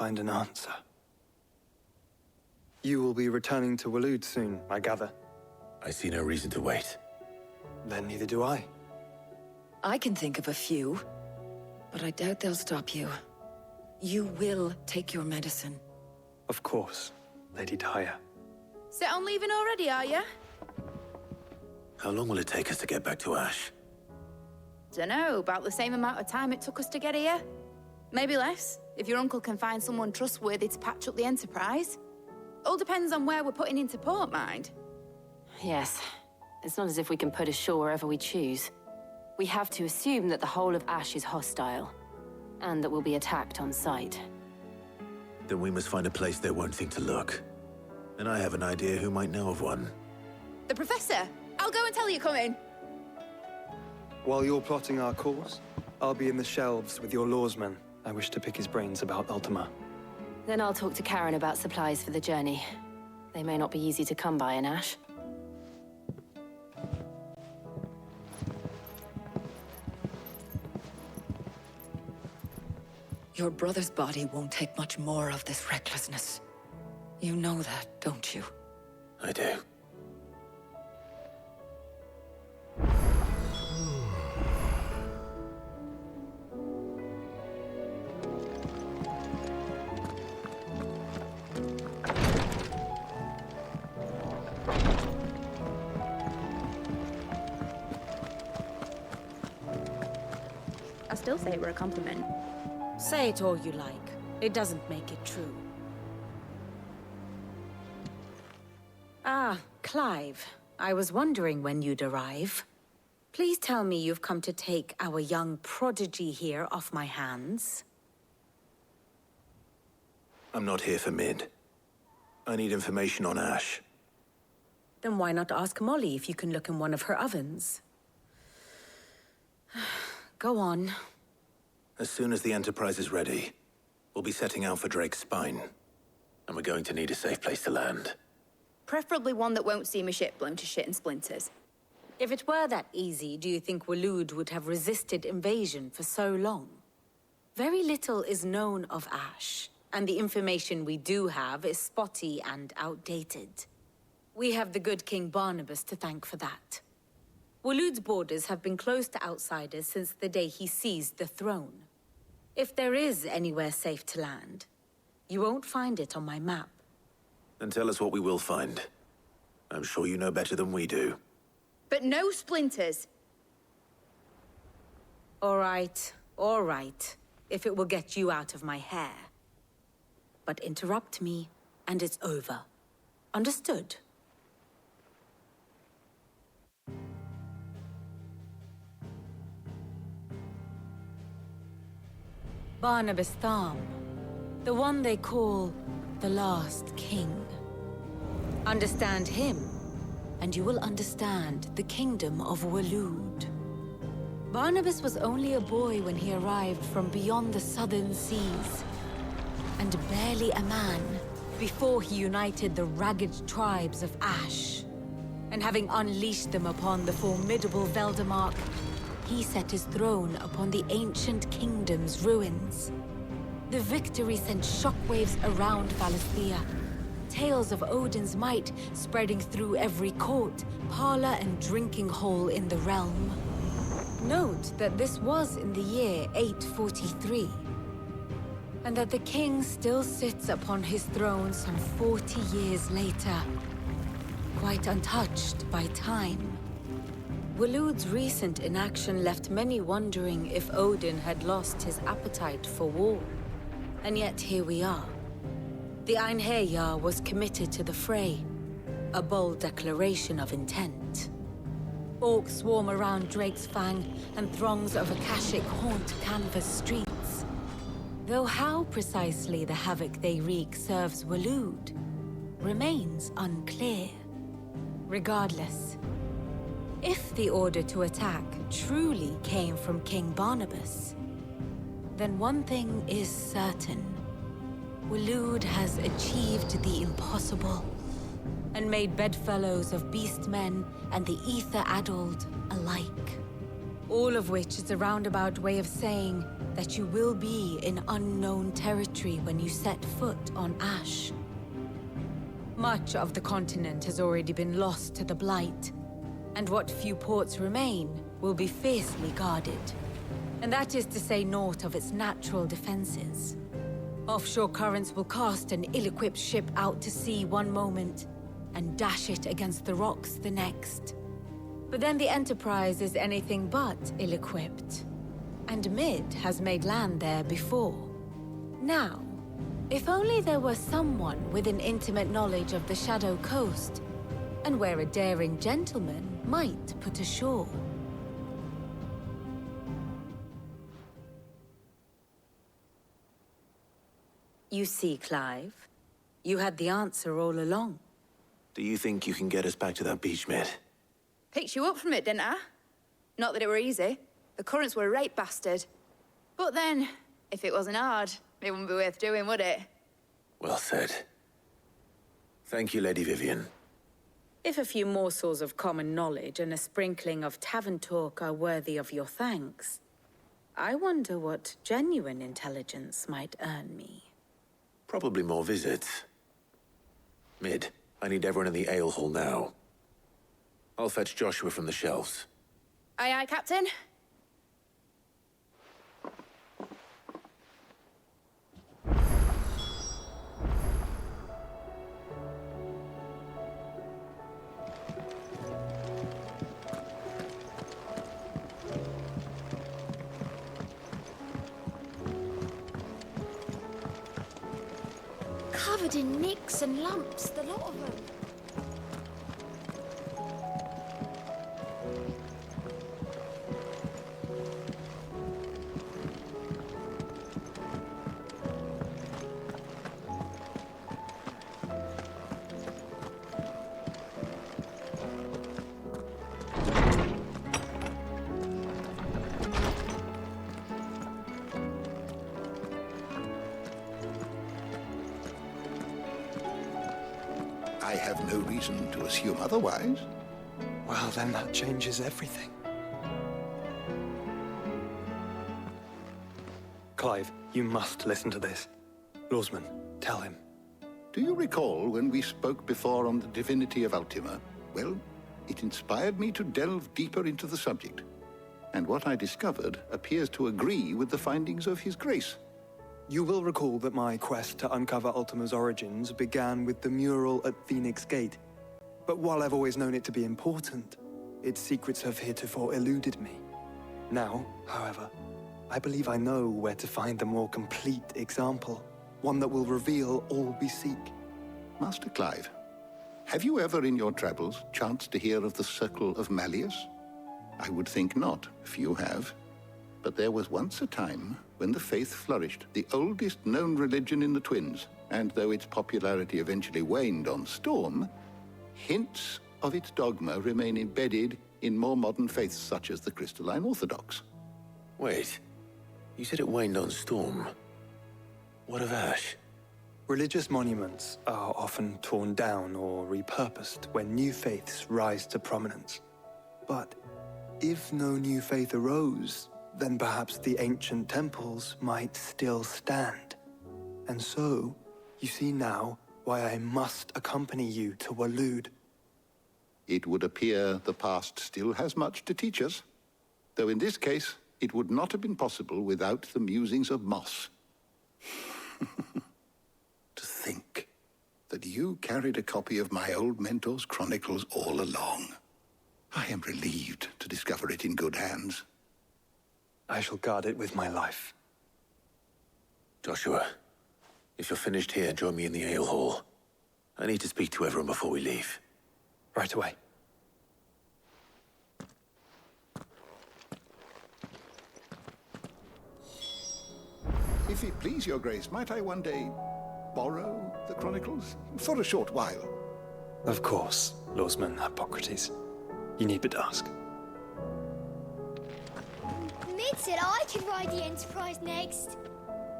find an answer. You will be returning to Waloed soon, I gather. I see no reason to wait. Then neither do I. I can think of a few, but I doubt they'll stop you. You will take your medicine. Of course, Lady Daya. Set on leaving already, are you? How long will it take us to get back to Ash? Dunno, about the same amount of time it took us to get here. Maybe less, if your uncle can find someone trustworthy to patch up the Enterprise. All depends on where we're putting into port, mind. Yes. It's not as if we can put ashore wherever we choose. We have to assume that the whole of Ash is hostile, and that we'll be attacked on sight. Then we must find a place they won't think to look. And I have an idea who might know of one. The Professor! I'll go and tell you coming. While you're plotting our course, I'll be in the shelves with your lawsman. I wish to pick his brains about Ultima. Then I'll talk to Karen about supplies for the journey. They may not be easy to come by in Ash. Your brother's body won't take much more of this recklessness. You know that, don't you? I do. I'll still say it were a compliment. Say it all you like. It doesn't make it true. Ah, Clive. I was wondering when you'd arrive. Please tell me you've come to take our young prodigy here off my hands. I'm not here for Mid. I need information on Ash. Then why not ask Molly if you can look in one of her ovens? Go on. As soon as the Enterprise is ready, we'll be setting out for Drake's Spine. And we're going to need a safe place to land. Preferably one that won't see my ship blown to shit and splinters. If it were that easy, do you think Waloed would have resisted invasion for so long? Very little is known of Ash, and the information we do have is spotty and outdated. We have the good King Barnabas to thank for that. Waloed's borders have been closed to outsiders since the day he seized the throne. If there is anywhere safe to land, you won't find it on my map. Then tell us what we will find. I'm sure you know better than we do. But no splinters. All right, if it will get you out of my hair. But interrupt me, and it's over. Understood? Barnabas Tharm, the one they call the Last King. Understand him, and you will understand the kingdom of Waloed. Barnabas was only a boy when he arrived from beyond the southern seas, and barely a man before he united the ragged tribes of Ash. And having unleashed them upon the formidable Veldamark, he set his throne upon the ancient kingdom's ruins. The victory sent shockwaves around Valisthea, tales of Odin's might spreading through every court, parlor, and drinking hole in the realm. Note that this was in the year 843, and that the king still sits upon his throne some 40 years later, quite untouched by time. Waloed's recent inaction left many wondering if Odin had lost his appetite for war. And yet here we are. The Einherjar was committed to the fray, a bold declaration of intent. Orcs swarm around Drake's Fang, and throngs of Akashic haunt Canvas streets. Though how precisely the havoc they wreak serves Waloed remains unclear. Regardless, if the order to attack truly came from King Barnabas, then one thing is certain. Waloed has achieved the impossible, and made bedfellows of beastmen and the ether-addled alike. All of which is a roundabout way of saying that you will be in unknown territory when you set foot on Ash. Much of the continent has already been lost to the Blight, and what few ports remain will be fiercely guarded. And that is to say naught of its natural defenses. Offshore currents will cast an ill-equipped ship out to sea one moment, and dash it against the rocks the next. But then the Enterprise is anything but ill-equipped. And Mid has made land there before. Now, if only there were someone with an intimate knowledge of the Shadow Coast, and where a daring gentleman might put ashore. You see, Clive, you had the answer all along. Do you think you can get us back to that beach, Mid? Picked you up from it, didn't I? Not that it were easy. The currents were a right bastard. But then, if it wasn't hard, it wouldn't be worth doing, would it? Well said. Thank you, Lady Vivian. If a few morsels of common knowledge and a sprinkling of tavern talk are worthy of your thanks, I wonder what genuine intelligence might earn me. Probably more visits. Mid, I need everyone in the ale hall now. I'll fetch Joshua from the shelves. Aye, aye, Captain. Covered in nicks and lumps, the lot of them. I have no reason to assume otherwise. Well, then that changes everything. Clive, you must listen to this. Lawsman, tell him. Do you recall when we spoke before on the divinity of Ultima? Well, it inspired me to delve deeper into the subject. And what I discovered appears to agree with the findings of His Grace. You will recall that my quest to uncover Ultima's origins began with the mural at Phoenix Gate. But while I've always known it to be important, its secrets have heretofore eluded me. Now, however, I believe I know where to find the more complete example, one that will reveal all we seek. Master Clive, have you ever in your travels chanced to hear of the Circle of Malleus? I would think not, if you have. But there was once a time when the faith flourished, the oldest known religion in the Twins, and though its popularity eventually waned on Storm, hints of its dogma remain embedded in more modern faiths such as the Crystalline Orthodox. Wait, you said it waned on Storm. What of Ash? Religious monuments are often torn down or repurposed when new faiths rise to prominence. But if no new faith arose, then perhaps the ancient temples might still stand. And so, you see now why I must accompany you to Waloed. It would appear the past still has much to teach us, though in this case, it would not have been possible without the musings of Moss. To think that you carried a copy of my old mentor's chronicles all along. I am relieved to discover it in good hands. I shall guard it with my life. Joshua, if you're finished here, join me in the ale hall. I need to speak to everyone before we leave. Right away. If it please your grace, might I one day borrow the chronicles? For a short while. Of course, Lawsman Hippocrates. You need but ask. Mid said I could ride the Enterprise next.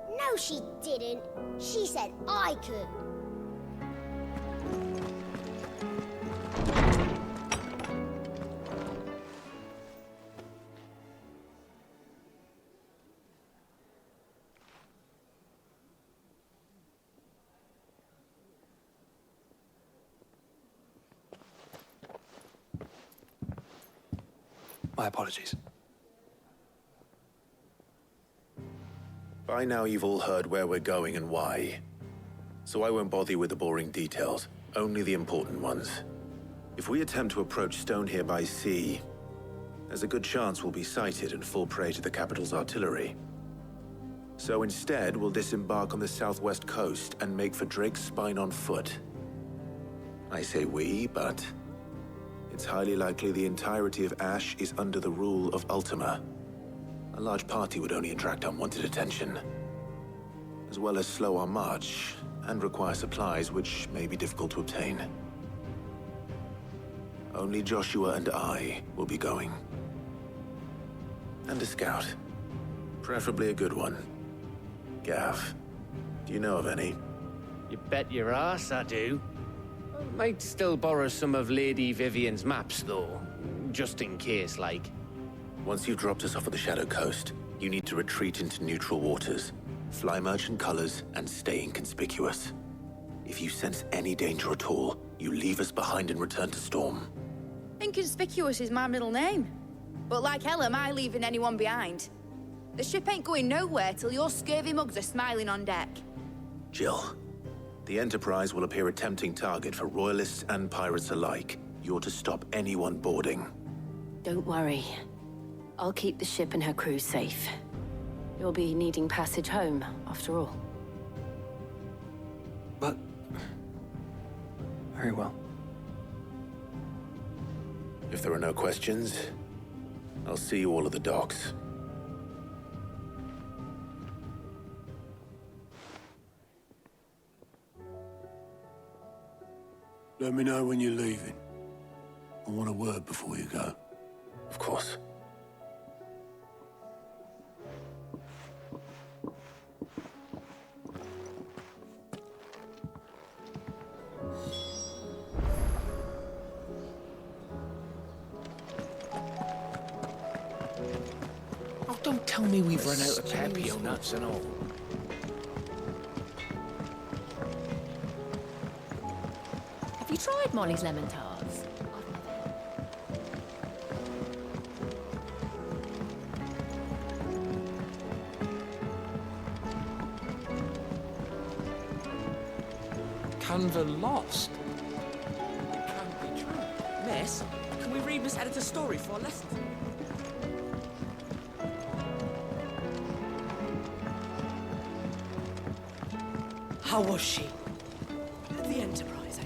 No, she didn't. She said I could. My apologies. By now you've all heard where we're going and why. So I won't bother you with the boring details, only the important ones. If we attempt to approach Stone here by sea, there's a good chance we'll be sighted and fall prey to the capital's artillery. So instead, we'll disembark on the southwest coast and make for Drake's Spine on foot. I say we, but it's highly likely the entirety of Ash is under the rule of Ultima. A large party would only attract unwanted attention, as well as slow our march and require supplies which may be difficult to obtain. Only Joshua and I will be going. And a scout. Preferably a good one. Gav, do you know of any? You bet your ass I do. I might still borrow some of Lady Vivian's maps, though. Just in case, like. Once you've dropped us off at the Shadow Coast, you need to retreat into neutral waters, fly merchant colors, and stay inconspicuous. If you sense any danger at all, you leave us behind and return to Storm. Inconspicuous is my middle name. But like hell am I leaving anyone behind. The ship ain't going nowhere till your scurvy mugs are smiling on deck. Jill, the Enterprise will appear a tempting target for royalists and pirates alike. You're to stop anyone boarding. Don't worry. I'll keep the ship and her crew safe. You'll be needing passage home, after all. But... very well. If there are no questions, I'll see you all at the docks. Let me know when you're leaving. I want a word before you go. Of course. Oh, don't tell me we've run out of Pepio nuts and all. Have you tried Molly's lemon tarts? Canva lost? It can't be true. Miss, can we read Miss Editor's story for our lesson? How was she? The Enterprise, I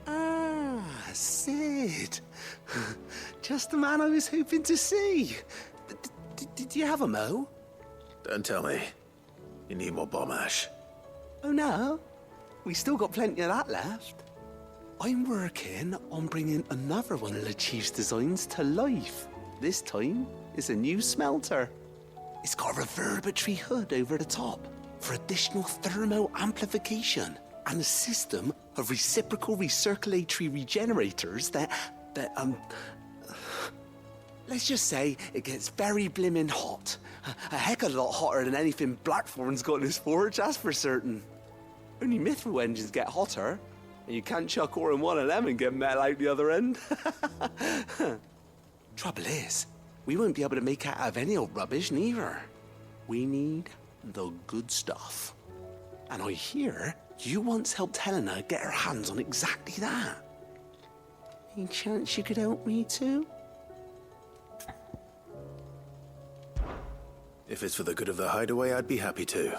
mean. Sid. Just the man I was hoping to see. Did you have a mo? Don't tell me. You need more bomb ash. Oh no, we still got plenty of that left. I'm working on bringing another one of the Chief's designs to life. This time, it's a new smelter. It's got a reverberatory hood over the top for additional thermo amplification and a system of reciprocal recirculatory regenerators that let's just say it gets very blimmin' hot. A heck of a lot hotter than anything Blackthorn's got in his forge, that's for certain. Only mithril engines get hotter, and you can't chuck ore in one of them and get metal out the other end. Trouble is, we won't be able to make out of any old rubbish, neither. We need the good stuff. And I hear you once helped Helena get her hands on exactly that. Any chance you could help me too? If it's for the good of the hideaway, I'd be happy to.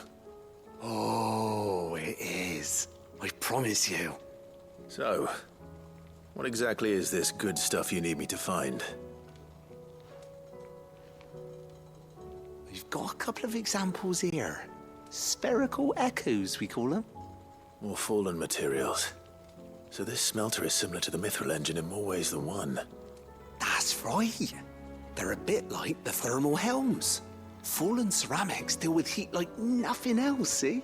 Oh, it is. I promise you. So, what exactly is this good stuff you need me to find? We've got a couple of examples here. Spherical echoes, we call them. More fallen materials. So this smelter is similar to the mithril engine in more ways than one. That's right. They're a bit like the thermal helms. Fallen ceramics deal with heat like nothing else, see?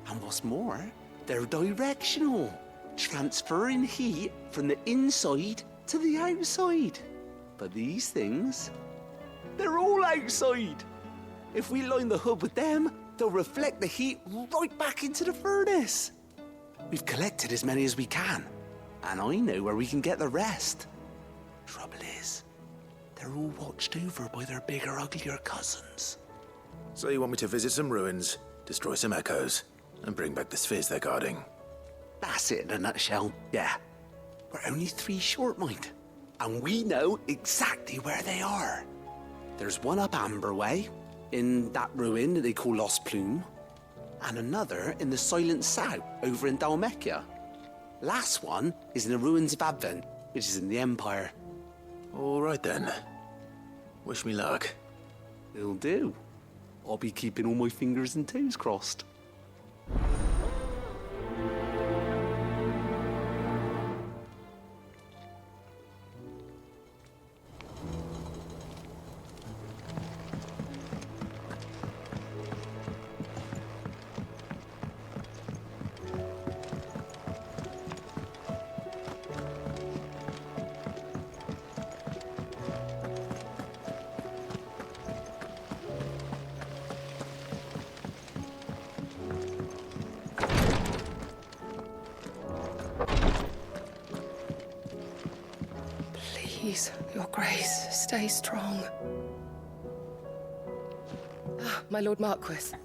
And what's more, they're directional, transferring heat from the inside to the outside. But these things, they're all outside. If we line the hood with them, they'll reflect the heat right back into the furnace. We've collected as many as we can, And I know where we can get the rest. Trouble is, they're all watched over by their bigger, uglier cousins. So you want me to visit some ruins, destroy some echoes, and bring back the spheres they're guarding? That's it in a nutshell, yeah. We're only 3 short, mind. And we know exactly where they are. There's one up Amber Way, in that ruin that they call Lost Plume, and another in the Silent South, over in Dalmekia. Last one is in the ruins of Advent, which is in the Empire. All right then. Wish me luck. It'll do. I'll be keeping all my fingers and toes crossed. Please, your grace, stay strong. Ah, my Lord Marquis.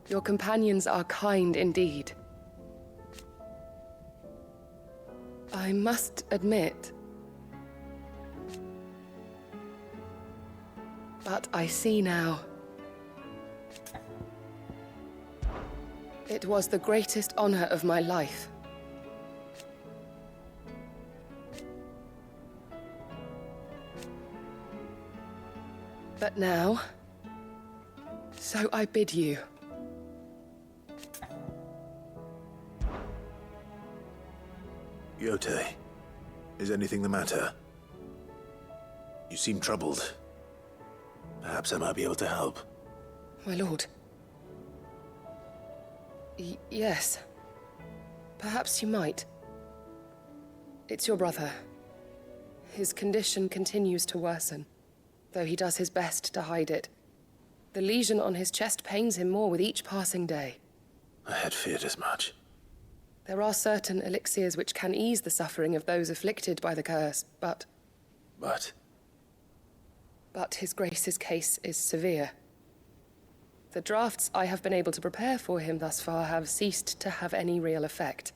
Your companions are kind indeed. I must admit, but I see now. It was the greatest honor of my life. But now, so I bid you. Yote, is anything the matter? You seem troubled. Perhaps I might be able to help. My lord. Yes. Perhaps you might. It's your brother. His condition continues to worsen, though he does his best to hide it. The lesion on his chest pains him more with each passing day. I had feared as much. There are certain elixirs which can ease the suffering of those afflicted by the curse, but... But His Grace's case is severe. The drafts I have been able to prepare for him thus far have ceased to have any real effect.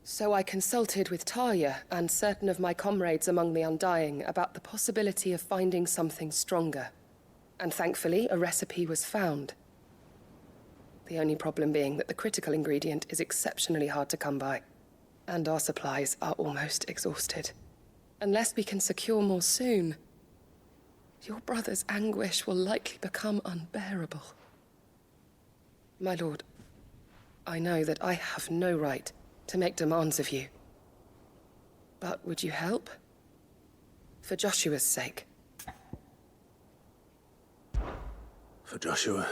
So I consulted with Talia and certain of my comrades among the Undying about the possibility of finding something stronger. And thankfully, a recipe was found. The only problem being that the critical ingredient is exceptionally hard to come by, and our supplies are almost exhausted. Unless we can secure more soon, your brother's anguish will likely become unbearable. My lord, I know that I have no right to make demands of you. But would you help? For Joshua's sake. For Joshua?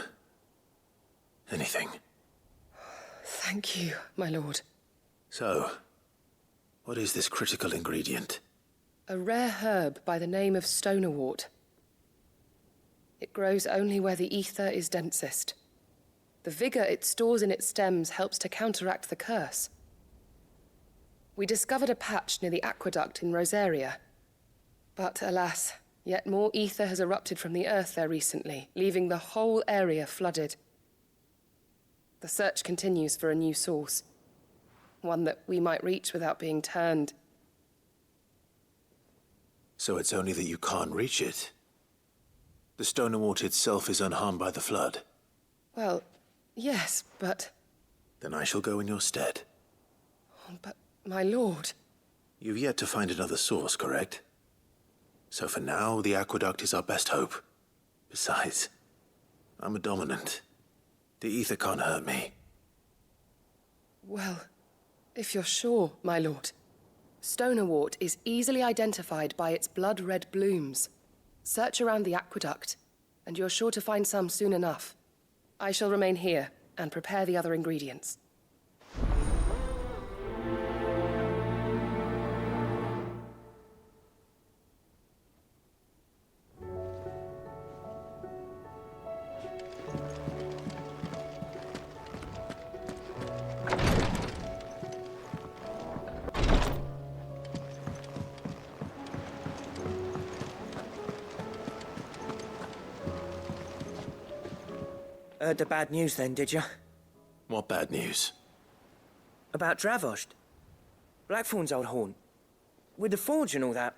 Anything. Thank you, my lord. So, what is this critical ingredient? A rare herb by the name of stonerwort. It grows only where the ether is densest. The vigor it stores in its stems helps to counteract the curse. We discovered a patch near the aqueduct in Rosaria. But alas, yet more ether has erupted from the earth there recently, leaving the whole area flooded. The search continues for a new source. One that we might reach without being turned. So it's only that you can't reach it? The stonerwort itself is unharmed by the flood? Well, yes, but... Then I shall go in your stead. But, my lord... You've yet to find another source, correct? So for now, the aqueduct is our best hope. Besides, I'm a dominant. The ether can't hurt me. Well, if you're sure, my lord. Stonerwort is easily identified by its blood-red blooms. Search around the aqueduct, and you're sure to find some soon enough. I shall remain here and prepare the other ingredients. Heard the bad news then, did you? What bad news? About Dravost. Blackthorn's old haunt. With the forge and all that.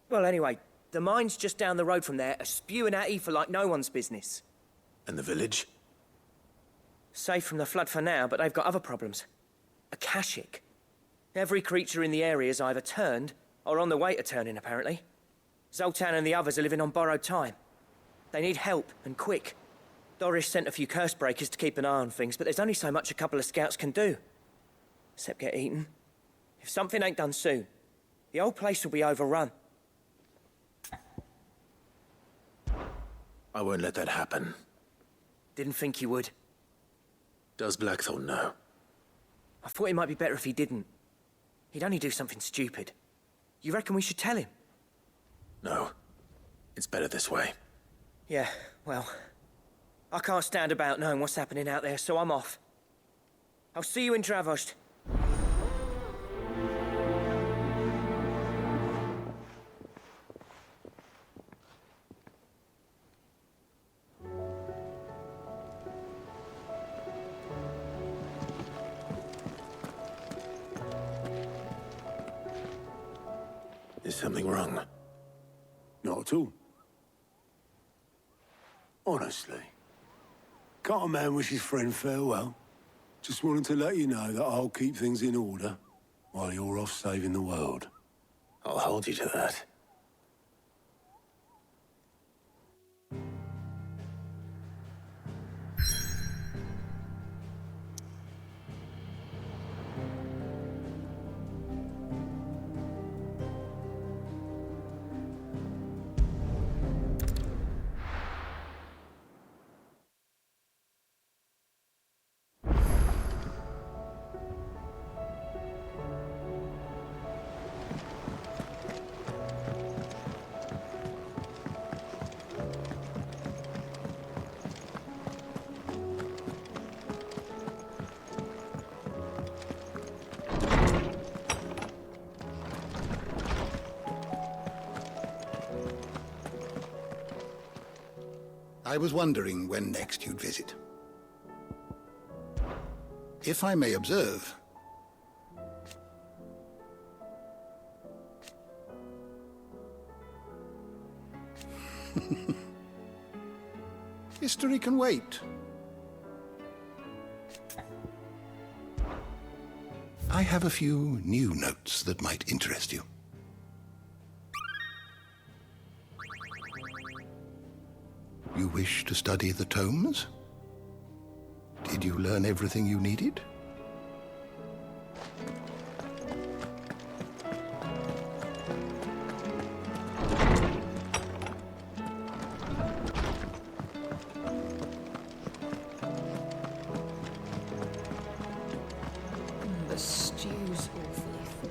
Well, anyway, the mines just down the road from there are spewing out ether like no one's business. And the village? Safe from the flood for now, but they've got other problems. Akashic. Every creature in the area is either turned, or on the way to turning, apparently. Zoltan and the others are living on borrowed time. They need help, and quick. Doris sent a few curse breakers to keep an eye on things, but there's only so much a couple of scouts can do. Except get eaten. If something ain't done soon, the whole place will be overrun. I won't let that happen. Didn't think you would. Does Blackthorn know? I thought it might be better if he didn't. He'd only do something stupid. You reckon we should tell him? No. It's better this way. Yeah, well... I can't stand about knowing what's happening out there, so I'm off. I'll see you in Dravost. Is something wrong? Not at all. Honestly. Can't a man wish his friend farewell? Just wanted to let you know that I'll keep things in order while you're off saving the world. I'll hold you to that. I was wondering when next you'd visit. If I may observe... History can wait. I have a few new notes that might interest you. You wish to study the tomes? Did you learn everything you needed? The stew's awfully full.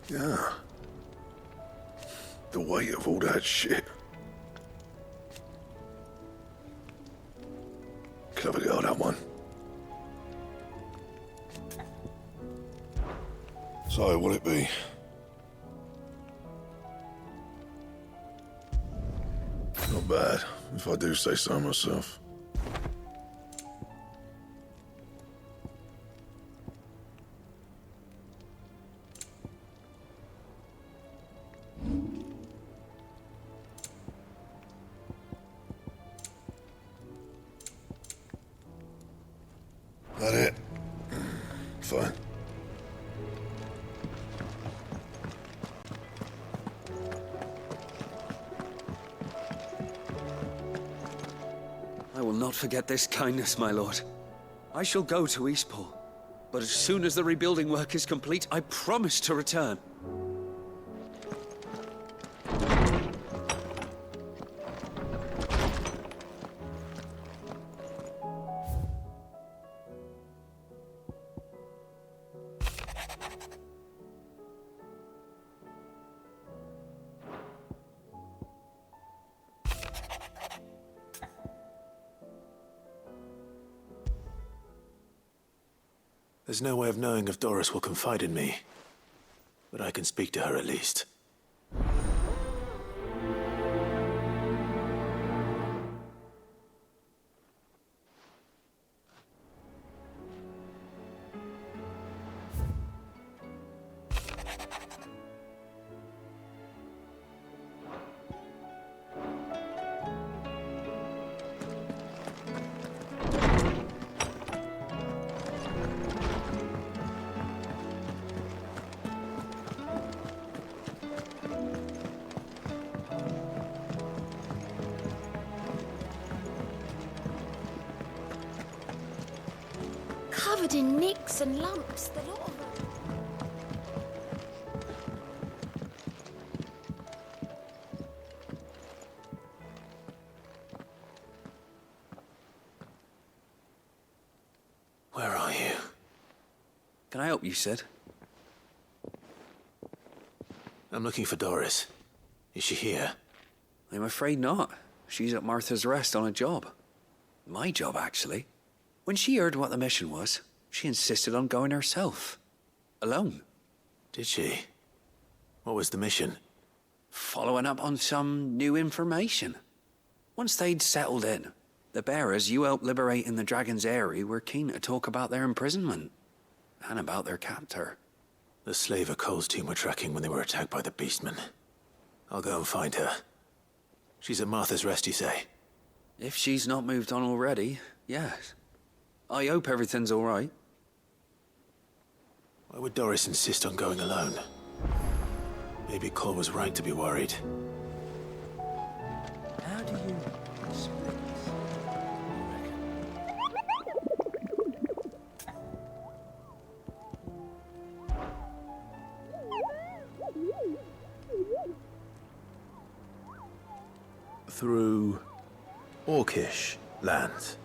Yeah. The weight of all that shit. Clever girl, that one. So, what'll it be? Not bad, if I do say so myself. That it? Fine. I will not forget this kindness, my lord. I shall go to Eastport, but as soon as the rebuilding work is complete, I promise to return. There's no way of knowing if Doris will confide in me, but I can speak to her at least. covered in nicks and lumps, the lot of them. Where are you? Can I help you, Sid? I'm looking for Doris. Is she here? I'm afraid not. She's at Martha's Rest on a job. My job, actually. When she heard what the mission was, she insisted on going herself. Alone. Did she? What was the mission? Following up on some new information. Once they'd settled in, the bearers you helped liberate in the Dragon's Eyrie were keen to talk about their imprisonment. And about their captor. The slaver Cole's team were tracking when they were attacked by the Beastmen. I'll go and find her. She's at Martha's Rest, you say? If she's not moved on already, yes. I hope everything's all right. Why would Doris insist on going alone? Maybe Cole was right to be worried. How do you split this? Through Orcish lands.